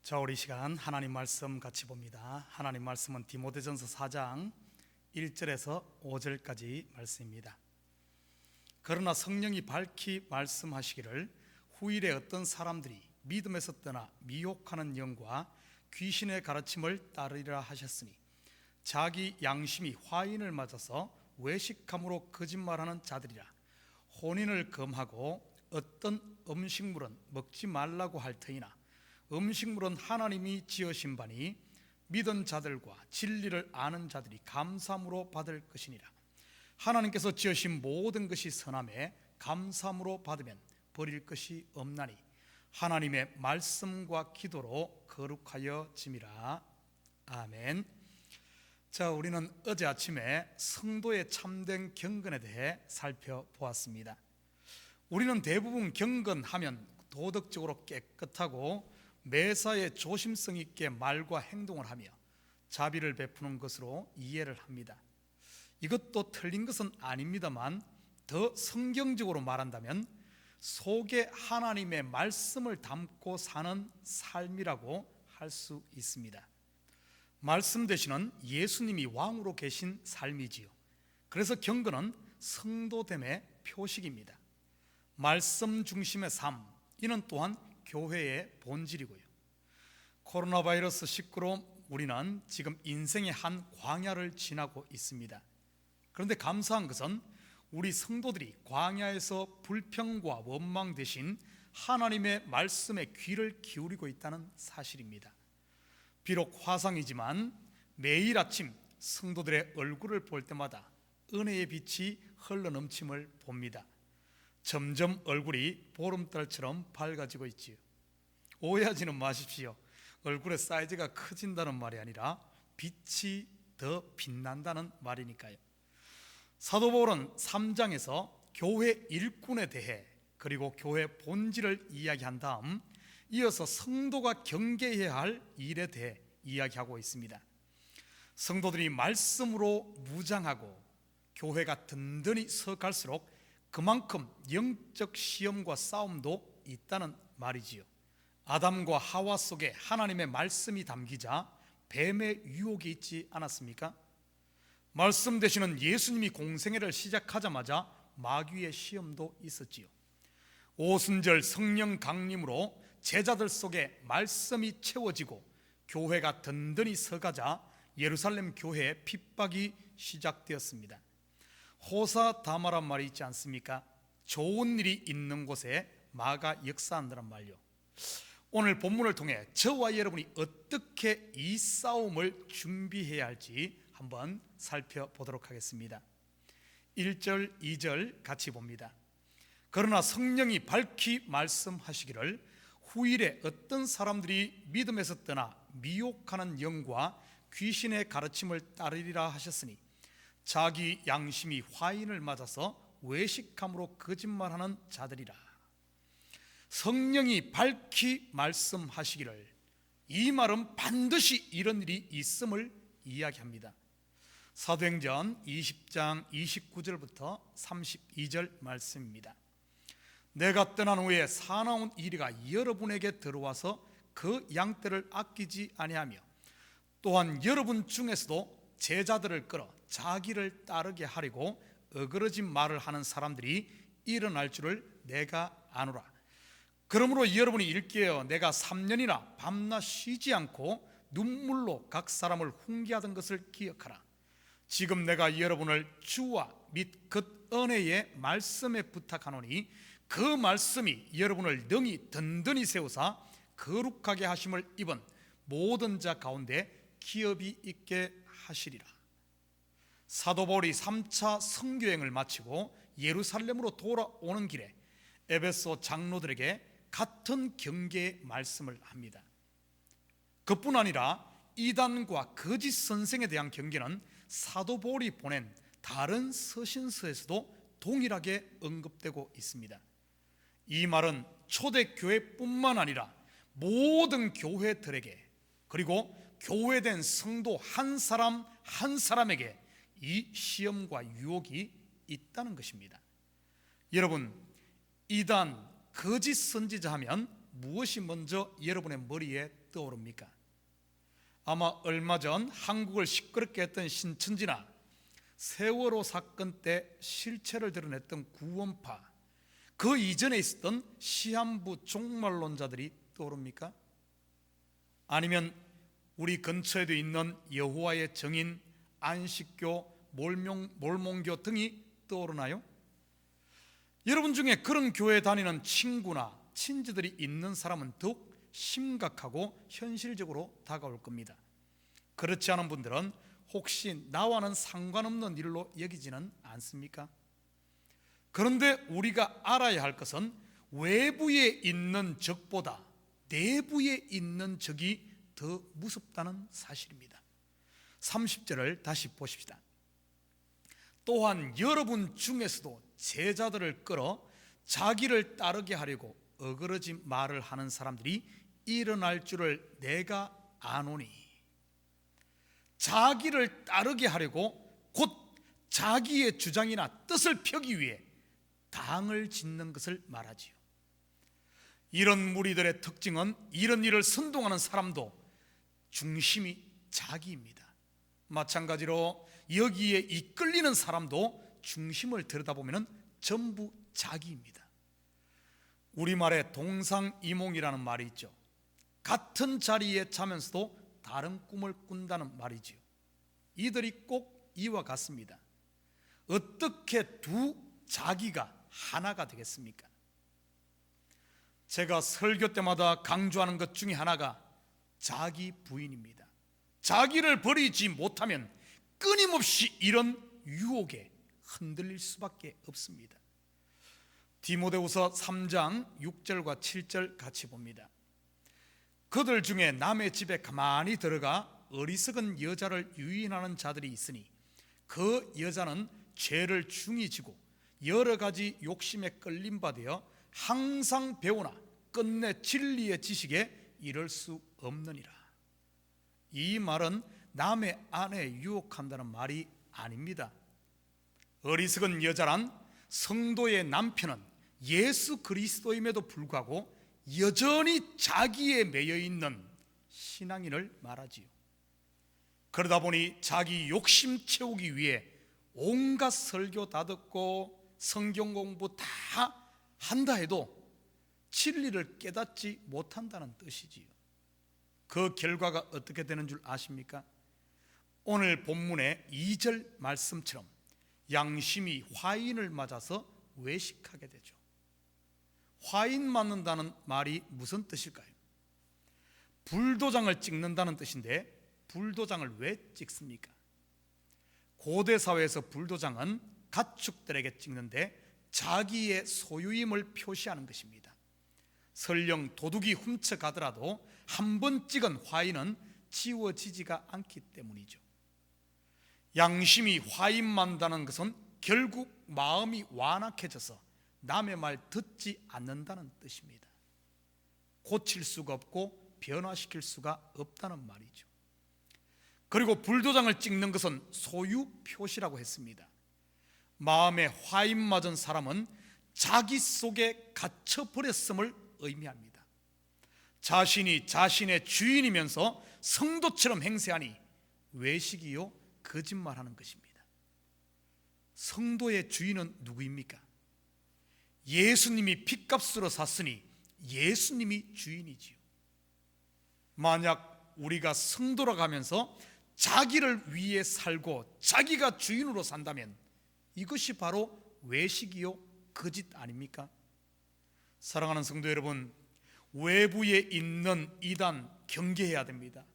자, 우리 이 시간 하나님 말씀 같이 봅니다. 하나님 말씀은 디모데전서 4장 1절에서 5절까지 말씀입니다. 그러나 성령이 밝히 말씀하시기를 후일에 어떤 사람들이 믿음에서 떠나 미혹하는 영과 귀신의 가르침을 따르리라 하셨으니 자기 양심이 화인을 맞아서 외식함으로 거짓말하는 자들이라. 혼인을 금하고 어떤 음식물은 먹지 말라고 할 터이나 음식물은 하나님이 지으신 바니 믿은 자들과 진리를 아는 자들이 감사함으로 받을 것이니라. 하나님께서 지으신 모든 것이 선함에 감사함으로 받으면 버릴 것이 없나니 하나님의 말씀과 기도로 거룩하여 짐이라. 아멘. 자, 우리는 어제 아침에 성도의 참된 경건에 대해 살펴보았습니다. 우리는 대부분 경건하면 도덕적으로 깨끗하고 매사에 조심성 있게 말과 행동을 하며 자비를 베푸는 것으로 이해를 합니다. 이것도 틀린 것은 아닙니다만 더 성경적으로 말한다면 속에 하나님의 말씀을 담고 사는 삶이라고 할 수 있습니다. 말씀 되시는 예수님이 왕으로 계신 삶이지요. 그래서 경건은 성도됨의 표식입니다. 말씀 중심의 삶, 이는 또한 교회의 본질이고요. 코로나 바이러스 19로 우리는 지금 인생의 한 광야를 지나고 있습니다. 그런데 감사한 것은 우리 성도들이 광야에서 불평과 원망 대신 하나님의 말씀에 귀를 기울이고 있다는 사실입니다. 비록 화상이지만 매일 아침 성도들의 얼굴을 볼 때마다 은혜의 빛이 흘러넘침을 봅니다. 점점 얼굴이 보름달처럼 밝아지고 있지요. 오해하지는 마십시오. 얼굴의 사이즈가 커진다는 말이 아니라 빛이 더 빛난다는 말이니까요. 사도 바울은 3장에서 교회 일꾼에 대해 그리고 교회 본질을 이야기한 다음 이어서 성도가 경계해야 할 일에 대해 이야기하고 있습니다. 성도들이 말씀으로 무장하고 교회가 든든히 서갈수록 그만큼 영적 시험과 싸움도 있다는 말이지요. 아담과 하와 속에 하나님의 말씀이 담기자 뱀의 유혹이 있지 않았습니까? 말씀 되시는 예수님이 공생애를 시작하자마자 마귀의 시험도 있었지요. 오순절 성령 강림으로 제자들 속에 말씀이 채워지고 교회가 든든히 서가자 예루살렘 교회의 핍박이 시작되었습니다. 호사다마란 말이 있지 않습니까? 좋은 일이 있는 곳에 마가 역사한다는 말요. 오늘 본문을 통해 저와 여러분이 어떻게 이 싸움을 준비해야 할지 한번 살펴보도록 하겠습니다. 1절, 2절 같이 봅니다. 그러나 성령이 밝히 말씀하시기를 후일에 어떤 사람들이 믿음에서 떠나 미혹하는 영과 귀신의 가르침을 따르리라 하셨으니 자기 양심이 화인을 맞아서 외식함으로 거짓말하는 자들이라. 성령이 밝히 말씀하시기를, 이 말은 반드시 이런 일이 있음을 이야기합니다. 사도행전 20장 29절부터 32절 말씀입니다. 내가 떠난 후에 사나운 이리가 여러분에게 들어와서 그 양떼를 아끼지 아니하며 또한 여러분 중에서도 제자들을 끌어 자기를 따르게 하려고 어그러진 말을 하는 사람들이 일어날 줄을 내가 아노라. 그러므로 여러분이 일깨어 내가 3년이나 밤낮 쉬지 않고 눈물로 각 사람을 훈계하던 것을 기억하라. 지금 내가 여러분을 주와 및 그 은혜의 말씀에 부탁하노니 그 말씀이 여러분을 능히 든든히 세우사 거룩하게 하심을 입은 모든 자 가운데 기업이 있게 하시리라. 사도 바울이 3차 선교행을 마치고 예루살렘으로 돌아오는 길에 에베소 장로들에게 같은 경계의 말씀을 합니다. 그뿐 아니라 이단과 거짓 선생에 대한 경계는 사도 바울이 보낸 다른 서신서에서도 동일하게 언급되고 있습니다. 이 말은 초대교회뿐만 아니라 모든 교회들에게 그리고 교회된 성도 한 사람 한 사람에게 이 시험과 유혹이 있다는 것입니다. 여러분, 이단 거짓 선지자 하면 무엇이 먼저 여러분의 머리에 떠오릅니까? 아마 얼마 전 한국을 시끄럽게 했던 신천지나 세월호 사건 때 실체를 드러냈던 구원파, 그 이전에 있었던 시한부 종말론자들이 떠오릅니까? 아니면 우리 근처에도 있는 여호와의 증인, 안식교, 몰몬교 등이 떠오르나요? 여러분 중에 그런 교회 다니는 친구나 친지들이 있는 사람은 더욱 심각하고 현실적으로 다가올 겁니다. 그렇지 않은 분들은 혹시 나와는 상관없는 일로 여기지는 않습니까? 그런데 우리가 알아야 할 것은 외부에 있는 적보다 내부에 있는 적이 더 무섭다는 사실입니다. 30절을 다시 보십시다. 또한 여러분 중에서도 제자들을 끌어 자기를 따르게 하려고 어그러진 말을 하는 사람들이 일어날 줄을 내가 아노니. 자기를 따르게 하려고 곧 자기의 주장이나 뜻을 펴기 위해 당을 짓는 것을 말하지요. 이런 무리들의 특징은 이런 일을 선동하는 사람도 중심이 자기입니다. 마찬가지로 여기에 이끌리는 사람도 중심을 들여다보면 전부 자기입니다. 우리말에 동상이몽이라는 말이 있죠. 같은 자리에 자면서도 다른 꿈을 꾼다는 말이지요. 이들이 꼭 이와 같습니다. 어떻게 두 자기가 하나가 되겠습니까? 제가 설교 때마다 강조하는 것 중에 하나가 자기 부인입니다. 자기를 버리지 못하면 끊임없이 이런 유혹에 흔들릴 수밖에 없습니다. 디모데후서 3장 6절과 7절 같이 봅니다. 그들 중에 남의 집에 가만히 들어가 어리석은 여자를 유인하는 자들이 있으니 그 여자는 죄를 중히 지고 여러 가지 욕심에 끌림 받아 항상 배우나 끝내 진리의 지식에 이를 수 없느니라. 이 말은 남의 아내에 유혹한다는 말이 아닙니다. 어리석은 여자란 성도의 남편은 예수 그리스도임에도 불구하고 여전히 자기에 매여 있는 신앙인을 말하지요. 그러다 보니 자기 욕심 채우기 위해 온갖 설교 다 듣고 성경 공부 다 한다 해도 진리를 깨닫지 못한다는 뜻이지요. 그 결과가 어떻게 되는 줄 아십니까? 오늘 본문의 2절 말씀처럼 양심이 화인을 맞아서 외식하게 되죠. 화인 맞는다는 말이 무슨 뜻일까요? 불도장을 찍는다는 뜻인데 불도장을 왜 찍습니까? 고대 사회에서 불도장은 가축들에게 찍는데 자기의 소유임을 표시하는 것입니다. 설령 도둑이 훔쳐가더라도 한 번 찍은 화인은 지워지지가 않기 때문이죠. 양심이 화인만다는 것은 결국 마음이 완악해져서 남의 말 듣지 않는다는 뜻입니다. 고칠 수가 없고 변화시킬 수가 없다는 말이죠. 그리고 불도장을 찍는 것은 소유 표시라고 했습니다. 마음에 화인 맞은 사람은 자기 속에 갇혀버렸음을 의미합니다. 자신이 자신의 주인이면서 성도처럼 행세하니 외식이요 거짓말하는 것입니다. 성도의 주인은 누구입니까? 예수님이 핏값으로 샀으니 예수님이 주인이지요. 만약 우리가 성도라 가면서 자기를 위해 살고 자기가 주인으로 산다면 이것이 바로 외식이요 거짓 아닙니까? 사랑하는 성도 여러분, 외부에 있는 이단 경계해야 됩니다.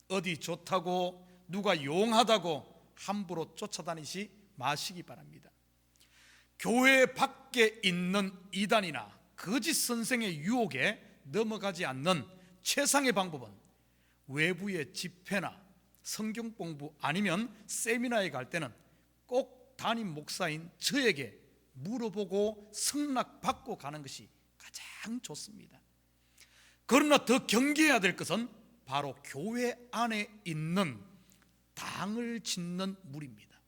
어디 좋다고 누가 용하다고 함부로 쫓아다니지 마시기 바랍니다. 교회 밖에 있는 이단이나 거짓 선생의 유혹에 넘어가지 않는 최상의 방법은 외부의 집회나 성경 공부 아니면 세미나에 갈 때는 꼭 담임 목사인 저에게 물어보고 승낙받고 가는 것이 가장 좋습니다. 그러나 더 경계해야 될 것은 바로 교회 안에 있는 당을 짓는 무리입니다.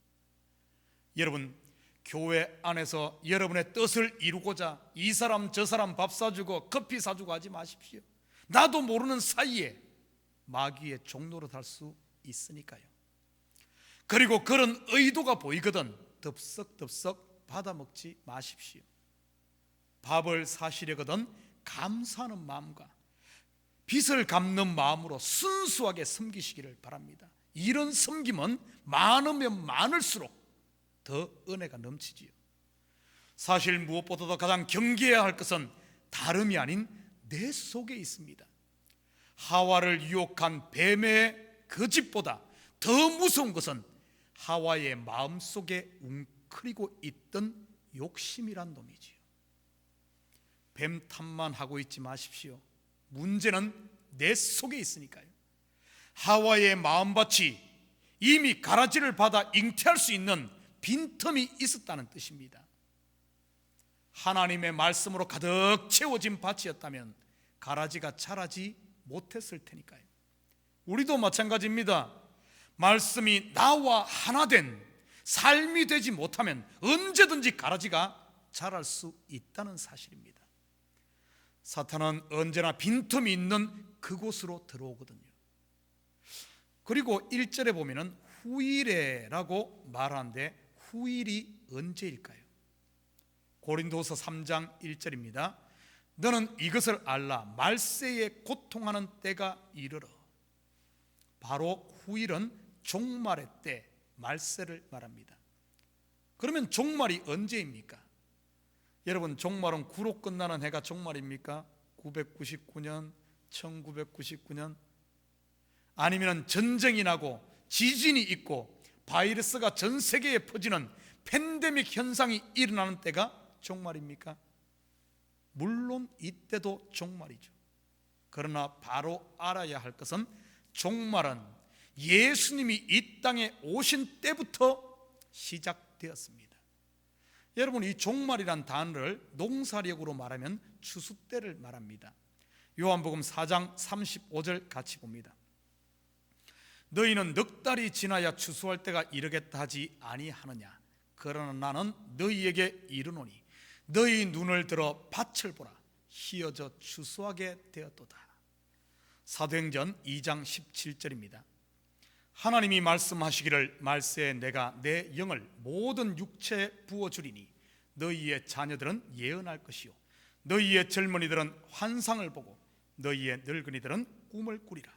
여러분, 교회 안에서 여러분의 뜻을 이루고자 이 사람 저 사람 밥 사주고 커피 사주고 하지 마십시오. 나도 모르는 사이에 마귀의 종로로 달 수 있으니까요. 그리고 그런 의도가 보이거든 덥석덥석 받아먹지 마십시오. 밥을 사시려거든 감사하는 마음과 빚을 갚는 마음으로 순수하게 섬기시기를 바랍니다. 이런 섬김은 많으면 많을수록 더 은혜가 넘치지요. 사실 무엇보다도 가장 경계해야 할 것은 다름이 아닌 내 속에 있습니다. 하와를 유혹한 뱀의 거짓보다 더 무서운 것은 하와의 마음속에 웅크리고 있던 욕심이란 놈이지요. 뱀 탓만 하고 있지 마십시오. 문제는 내 속에 있으니까요. 하와의 마음밭이 이미 가라지를 받아 잉태할 수 있는 빈틈이 있었다는 뜻입니다. 하나님의 말씀으로 가득 채워진 밭이었다면 가라지가 자라지 못했을 테니까요. 우리도 마찬가지입니다. 말씀이 나와 하나 된 삶이 되지 못하면 언제든지 가라지가 자랄 수 있다는 사실입니다. 사탄은 언제나 빈틈이 있는 그곳으로 들어오거든요. 그리고 1절에 보면은 후일에라고 말하는데 후일이 언제일까요? 고린도서 3장 1절입니다. 너는 이것을 알라. 말세에 고통하는 때가 이르러. 바로 후일은 종말의 때, 말세를 말합니다. 그러면 종말이 언제입니까? 여러분, 종말은 구로 끝나는 해가 종말입니까? 999년, 1999년? 아니면 전쟁이 나고 지진이 있고 바이러스가 전 세계에 퍼지는 팬데믹 현상이 일어나는 때가 종말입니까? 물론 이때도 종말이죠. 그러나 바로 알아야 할 것은 종말은 예수님이 이 땅에 오신 때부터 시작되었습니다. 여러분, 이 종말이란 단어를 농사력으로 말하면 추수 때를 말합니다. 요한복음 4장 35절 같이 봅니다. 너희는 넉 달이 지나야 추수할 때가 이르겠다 하지 아니하느냐? 그러나 나는 너희에게 이르노니 너희 눈을 들어 밭을 보라. 희어져 추수하게 되었도다. 사도행전 2장 17절입니다. 하나님이 말씀하시기를 말세에 내가 내 영을 모든 육체에 부어주리니 너희의 자녀들은 예언할 것이요 너희의 젊은이들은 환상을 보고 너희의 늙은이들은 꿈을 꾸리라.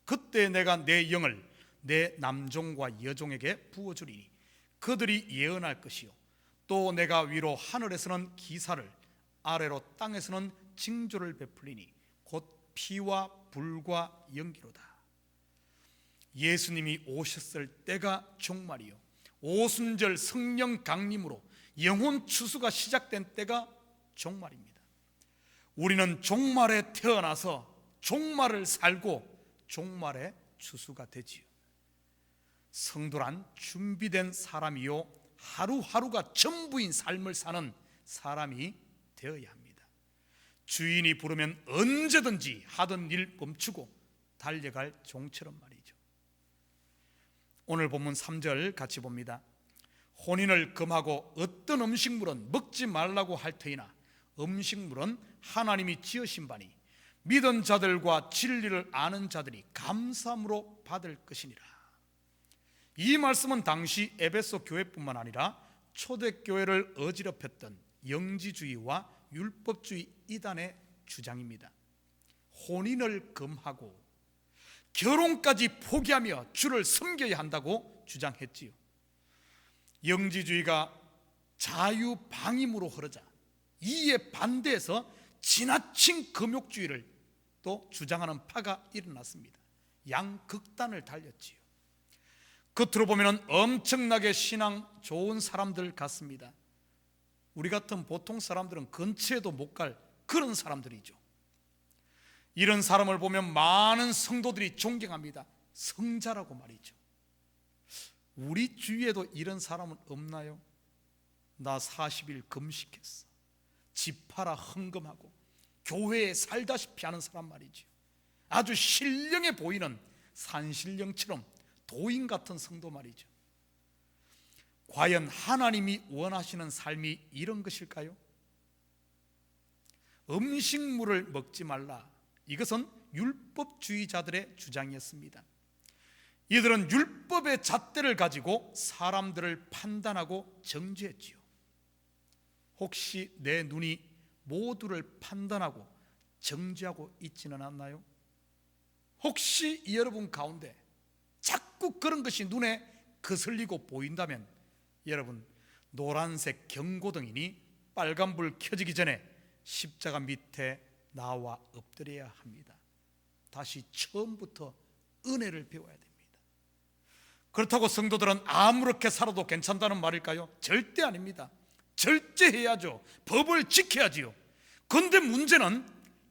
그때 내가 내 영을 내 남종과 여종에게 부어주리니 그들이 예언할 것이요 또 내가 위로 하늘에서는 기사를 아래로 땅에서는 징조를 베풀리니 곧 피와 불과 연기로다. 예수님이 오셨을 때가 종말이요 오순절 성령 강림으로 영혼 추수가 시작된 때가 종말입니다. 우리는 종말에 태어나서 종말을 살고 종말의 추수가 되지요. 성도란 준비된 사람이요 하루하루가 전부인 삶을 사는 사람이 되어야 합니다. 주인이 부르면 언제든지 하던 일 멈추고 달려갈 종처럼 말이죠. 오늘 본문 3절 같이 봅니다. 혼인을 금하고 어떤 음식물은 먹지 말라고 할 터이나 음식물은 하나님이 지으신 바니 믿은 자들과 진리를 아는 자들이 감사함으로 받을 것이니라. 이 말씀은 당시 에베소 교회뿐만 아니라 초대교회를 어지럽혔던 영지주의와 율법주의 이단의 주장입니다. 혼인을 금하고 결혼까지 포기하며 주를 섬겨야 한다고 주장했지요. 영지주의가 자유방임으로 흐르자 이에 반대해서 지나친 금욕주의를 또 주장하는 파가 일어났습니다. 양극단을 달렸지요. 겉으로 보면 엄청나게 신앙 좋은 사람들 같습니다. 우리 같은 보통 사람들은 근처에도 못 갈 그런 사람들이죠. 이런 사람을 보면 많은 성도들이 존경합니다. 성자라고 말이죠. 우리 주위에도 이런 사람은 없나요? 나 40일 금식했어. 집 팔아 헌금하고 교회에 살다시피 하는 사람 말이죠. 아주 신령해 보이는 산신령처럼 도인 같은 성도 말이죠. 과연 하나님이 원하시는 삶이 이런 것일까요? 음식물을 먹지 말라, 이것은 율법주의자들의 주장이었습니다. 이들은 율법의 잣대를 가지고 사람들을 판단하고 정죄했지요. 혹시 내 눈이 모두를 판단하고 정죄하고 있지는 않나요? 혹시 여러분 가운데 자꾸 그런 것이 눈에 거슬리고 보인다면 여러분, 노란색 경고등이니 빨간불 켜지기 전에 십자가 밑에 나와 엎드려야 합니다. 다시 처음부터 은혜를 배워야 됩니다. 그렇다고 성도들은 아무렇게 살아도 괜찮다는 말일까요? 절대 아닙니다. 절제해야죠. 법을 지켜야지요. 그런데 문제는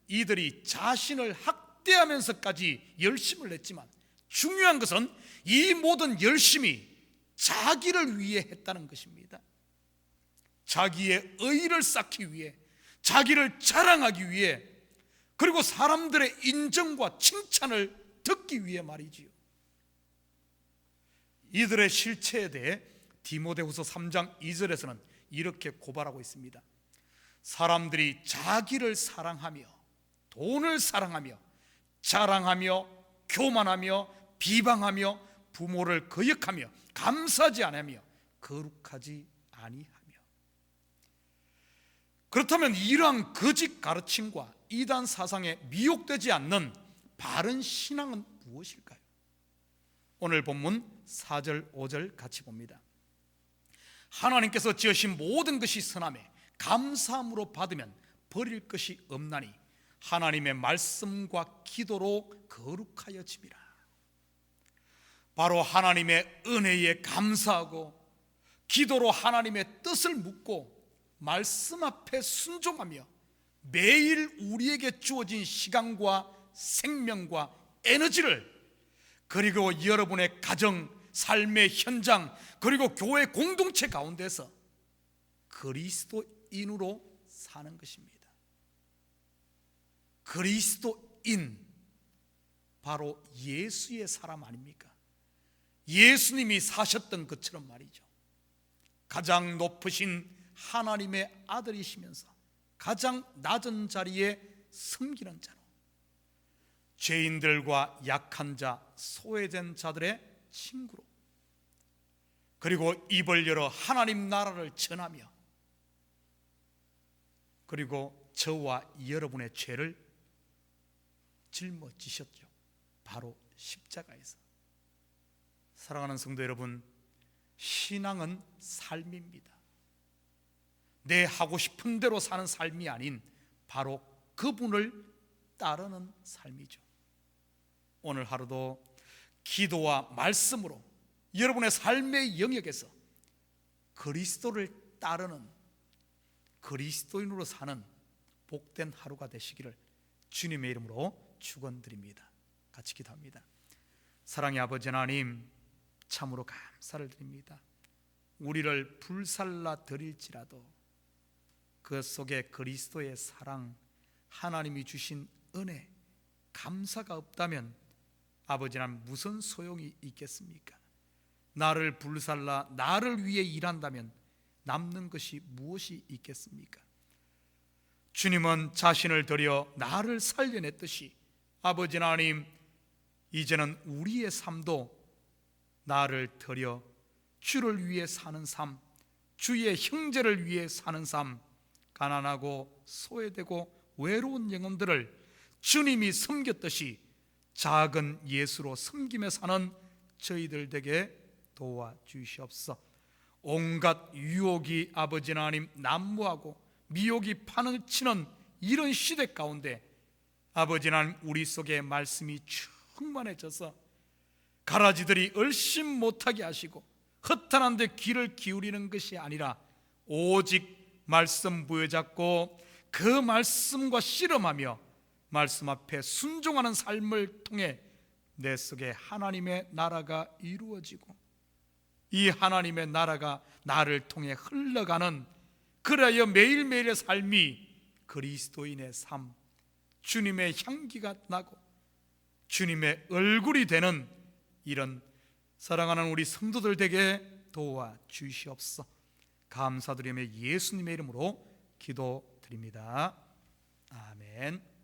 이들이 자신을 학대하면서까지 열심을 냈지만, 중요한 것은 이 모든 열심이 자기를 위해 했다는 것입니다. 자기의 의의를 쌓기 위해, 자기를 자랑하기 위해, 그리고 사람들의 인정과 칭찬을 듣기 위해 말이지요. 이들의 실체에 대해 디모데후서 3장 2절에서는 이렇게 고발하고 있습니다. 사람들이 자기를 사랑하며 돈을 사랑하며 자랑하며 교만하며 비방하며 부모를 거역하며 감사하지 않으며 거룩하지 아니하며. 그렇다면 이러한 거짓 가르침과 이단 사상에 미혹되지 않는 바른 신앙은 무엇일까요? 오늘 본문 4절 5절 같이 봅니다. 하나님께서 지으신 모든 것이 선하매 감사함으로 받으면 버릴 것이 없나니 하나님의 말씀과 기도로 거룩하여짐이라. 바로 하나님의 은혜에 감사하고 기도로 하나님의 뜻을 묻고 말씀 앞에 순종하며 매일 우리에게 주어진 시간과 생명과 에너지를, 그리고 여러분의 가정, 삶의 현장, 그리고 교회 공동체 가운데서 그리스도인으로 사는 것입니다. 그리스도인, 바로 예수의 사람 아닙니까? 예수님이 사셨던 것처럼 말이죠. 가장 높으신 하나님의 아들이시면서 가장 낮은 자리에 섬기는 자로, 죄인들과 약한 자, 소외된 자들의 친구로, 그리고 입을 열어 하나님 나라를 전하며, 그리고 저와 여러분의 죄를 짊어지셨죠. 바로 십자가에서. 사랑하는 성도 여러분, 신앙은 삶입니다. 내 하고 싶은 대로 사는 삶이 아닌 바로 그분을 따르는 삶이죠. 오늘 하루도 기도와 말씀으로 여러분의 삶의 영역에서 그리스도를 따르는, 그리스도인으로 사는 복된 하루가 되시기를 주님의 이름으로 축원드립니다. 같이 기도합니다. 사랑의 아버지 하나님, 참으로 감사를 드립니다. 우리를 불살라 드릴지라도 그 속에 그리스도의 사랑, 하나님이 주신 은혜, 감사가 없다면 아버지 하나님, 무슨 소용이 있겠습니까? 나를 불살라 나를 위해 일한다면 남는 것이 무엇이 있겠습니까? 주님은 자신을 들여 나를 살려냈듯이 아버지 하나님, 이제는 우리의 삶도 나를 들여 주를 위해 사는 삶, 주의 형제를 위해 사는 삶, 가난하고 소외되고 외로운 영혼들을 주님이 섬겼듯이 작은 예수로 섬기며 사는 저희들 되게 도와주시옵소서. 온갖 유혹이 아버지 하나님 난무하고 미혹이 파헤치는 이런 시대 가운데 아버지 하나님, 우리 속에 말씀이 충만해져서 가라지들이 얼씬 못하게 하시고 허탄한 데 귀를 기울이는 것이 아니라 오직 말씀 부여잡고 그 말씀과 씨름하며 말씀 앞에 순종하는 삶을 통해 내 속에 하나님의 나라가 이루어지고 이 하나님의 나라가 나를 통해 흘러가는, 그래야 매일매일의 삶이 그리스도인의 삶, 주님의 향기가 나고 주님의 얼굴이 되는 이런 사랑하는 우리 성도들 되게 도와주시옵소서. 감사드리며 예수님의 이름으로 기도드립니다. 아멘.